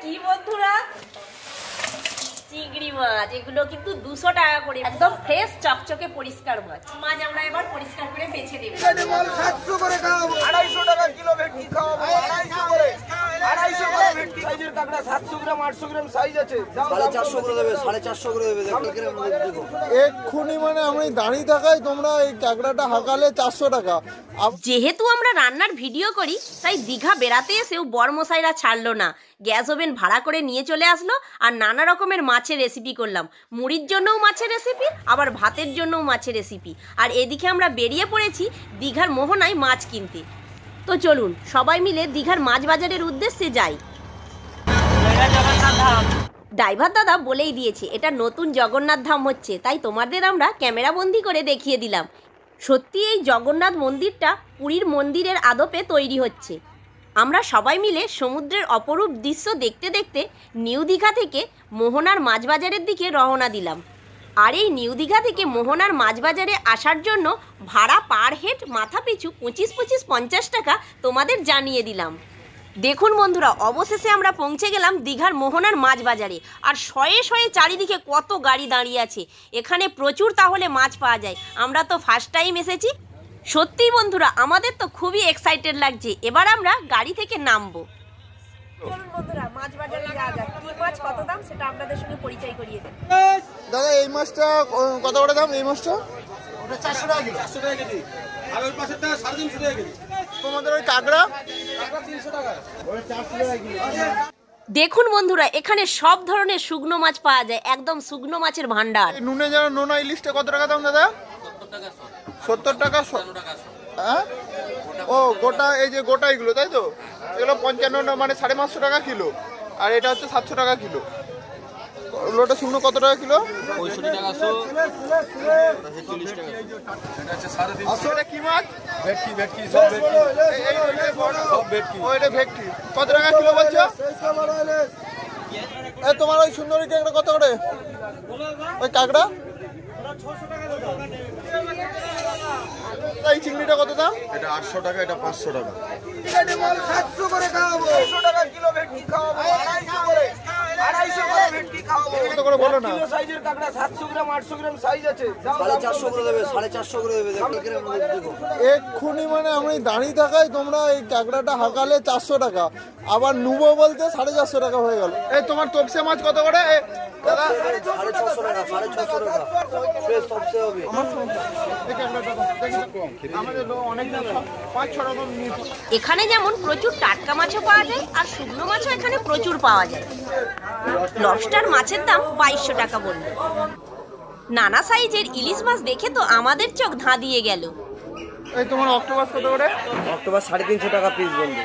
কি বন্ধুরা, চিংড়ি মাছ এগুলো কিন্তু 200 টাকা করে, একদম ফ্রেশ চকচকে পরিষ্কার মাছ। মাছ আমরা এবার পরিষ্কার করে বেছে দেব। 700 করে খাওয়াবো, 250 টাকা কিলো ভেটকি খাওয়াবো, 250 করে 250 করে ভেটকি সাইজের কাঁকড়া, 700 গ্রাম 800 গ্রাম সাইজ আছে, 450 করে দেবে, 450 করে দেবে। এক্ষুনি মানে আমি দাঁড়িয়ে থাকাই তোমরা এই কাঁকড়াটা হাঁকালে 400 টাকা। যেহেতু আমরা রান্নার ভিডিও করি তাই দীঘা বেড়াতে এসেও বরমশাইরা ছাড়লো না, গ্যাস ওভেন ভাড়া করে নিয়ে চলে আসলো আর নানা রকমের মাছের রেসিপি করলাম। মুড়ির জন্যও মাছের রেসিপি, আবার ভাতের জন্যও মাছের রেসিপি। আর এদিকে আমরা বেরিয়ে পড়েছি দীঘার মোহনায় মাছ কিনতে। তো চলুন সবাই মিলে দীঘার মাছ বাজারের উদ্দেশ্যে যাই। ড্রাইভার দাদা বলেই দিয়েছে এটা নতুন জগন্নাথ ধাম হচ্ছে, তাই তোমাদের আমরা ক্যামেরাবন্দি করে দেখিয়ে দিলাম। সত্যি এই জগন্নাথ মন্দিরটা পুরীর মন্দিরের আদপে তৈরি হচ্ছে। আমরা সবাই মিলে সমুদ্রের অপরূপ দৃশ্য দেখতে দেখতে নিউ দীঘা থেকে মোহনার মাছ বাজারের দিকে রওনা দিলাম। আর এই নিউ দীঘা থেকে মোহনার মাছ বাজারে আসার জন্য ভাড়া পার হেড মাথা পিছু 25-50 টাকা তোমাদের জানিয়ে দিলাম। দেখুন বন্ধুরা, অবশেষে আমরা পৌঁছে গেলাম দীঘার মোহনার মাছ বাজারে। আর শয়ে শয়ে চারিদিকে কত গাড়ি দাঁড়িয়ে আছে, এখানে প্রচুর তাহলে মাছ পাওয়া যায়। আমরা তো ফার্স্ট টাইম এসেছি, সত্যিই বন্ধুরা আমাদের তো খুবই এক্সাইটেড লাগছে। এবার আমরা গাড়ি থেকে নামবো। চলুন বন্ধুরা মাছ বাজারে যাওয়া যাক, কি মাছ কত দাম সেটা আপনাদের সঙ্গে পরিচয় করিয়ে দেব। দাদা এই মাছটা কত করে দাম? এই মাছটা ওটা 400 টাকা কিলো, 400 টাকা কেজি। আর ওই পাশেরটা 350 টাকা কেজি। তোমাদের ওই কাঁকড়া 300 টাকা, ওটা 400 টাকা কিলো। দেখুন বন্ধুরা, এখানে সব ধরনের শুকনো মাছ পাওয়া যায়, একদম শুকনো মাছের ভান্ডার। নুনে যেন নোনা ইলিশটা কত টাকা দাম দাদা? 70 টাকা। হ্যাঁ, ও গোটা, এই যে গোটা এগুলো তাই তো? এগুলো 55 মানে 550 টাকা কিলো, আর এটা হচ্ছে 700 টাকা কিলো। ওটা শুকনো কত টাকা কিলো? 65 টাকা 100, 40 টাকা। এটা হচ্ছে 350। এটা কি মাছ? ভেটকি, ভেটকি সব ভেটকি। সব ভেটকি। ওইটা ভেটকি কত টাকা কিলো বলছো? এই তোমার ওই সুন্দরী কাঁকড়া কত করে? ওই কাঁকড়া এই চিংড়িটা কত দাম? এটা 800 টাকা, এটা 500 টাকা। 700 করে খাওয়াবো, 200 টাকা কিলো ভেটকি খাওয়াবো, 250 করে ভেটকি খাওয়াবো। কত করে বলো না? কিলো সাইজের কাঁকড়া, 700 গ্রাম 800 গ্রাম সাইজ আছে, 450 করে দেবে, 450 করে দেবে। এক্ষুনি মানে আমি দাঁড়িয়ে থাকাই তোমরা এই কাঁকড়াটা হাঁকালে 400 টাকা, আবার নুবো বলতে 450 টাকা হয়ে গেল। এই তোমার তপসে মাছ কত করে দাদা? 650 টাকা, 650 টাকা। ফ্রেশ তপসে হবে। এখানে যেমন প্রচুর টাটকা মাছও পাওয়া যায় আর শুকনো মাছও এখানে প্রচুর পাওয়া যায়। লবস্টার মাছের দাম 2200 টাকা বলল। নানা সাইজের ইলিশ মাছ দেখে তো আমাদের চোখ ধাঁধিয়ে গেল। এই তোমার অক্টোপাস কত করে? অক্টোপাস 350 টাকা পিস বলবে।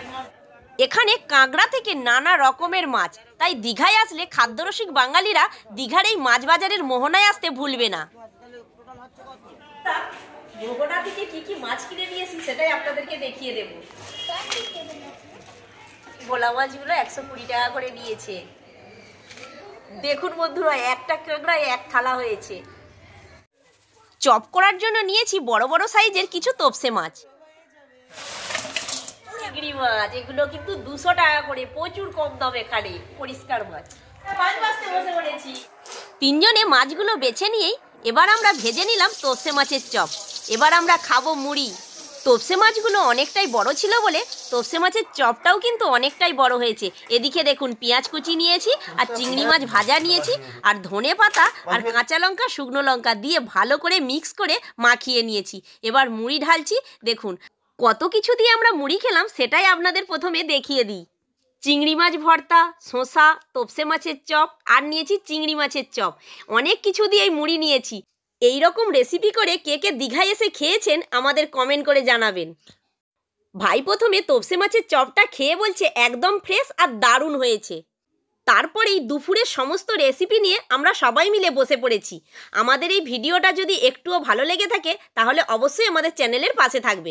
এখানে কাঁকড়া থেকে নানা রকমের মাছ, তাই দীঘায় আসলে খাদ্যরসিক বাঙালিরা দীঘার এই মাছ বাজারের মোহনায় আসতে ভুলবে না। মোহনা থেকে কি কি মাছ কিনে নিয়েছি সেটাই আপনাদেরকে দেখিয়ে দেব। ভোলা মাছগুলো 120 টাকা করে নিয়েছে। দেখুন বন্ধুরা, একটা কাঁকড়ায় এক থালা হয়েছে। চপ করার জন্য নিয়েছি বড় বড় সাইজের কিছু তপসে মাছ। চিংড়ি মাছ এগুলো কিন্তু 200 টাকা করে, প্রচুর কম দাম এখানে, পরিষ্কার মাছ। তিনজনে মাছগুলো বেছে নিয়েই এবার আমরা ভেজে নিলাম তপসে মাছের চপ। এবার আমরা খাবো মুড়ি। তপসে মাছগুলো অনেকটাই বড় ছিল বলে তপসে মাছের চপটাও কিন্তু অনেকটাই বড় হয়েছে। এদিকে দেখুন পেঁয়াজ কুচি নিয়েছি, আর চিংড়ি মাছ ভাজা নিয়েছি, আর ধনে পাতা আর কাঁচা লঙ্কা শুকনো লঙ্কা দিয়ে ভালো করে মিক্স করে মাখিয়ে নিয়েছি। এবার মুড়ি ঢালছি। দেখুন কত কিছু দিয়ে আমরা মুড়ি খেলাম সেটাই আপনাদের প্রথমে দেখিয়ে দিই। চিংড়ি মাছ ভর্তা, শসা, তপসে মাছের চপ, আর নিয়েছি চিংড়ি মাছের চপ। অনেক কিছু দিয়ে এই মুড়ি নিয়েছি। এই রকম রেসিপি করে কে কে দীঘায় এসে খেয়েছেন আমাদের কমেন্ট করে জানাবেন। ভাই প্রথমে তপসে মাছের চপটা খেয়ে বলছে একদম ফ্রেশ আর দারুণ হয়েছে। তারপরেই দুপুরের সমস্ত রেসিপি নিয়ে আমরা সবাই মিলে বসে পড়েছি। আমাদের এই ভিডিওটা যদি একটুও ভালো লেগে থাকে তাহলে অবশ্যই আমাদের চ্যানেলের পাশে থাকবেন।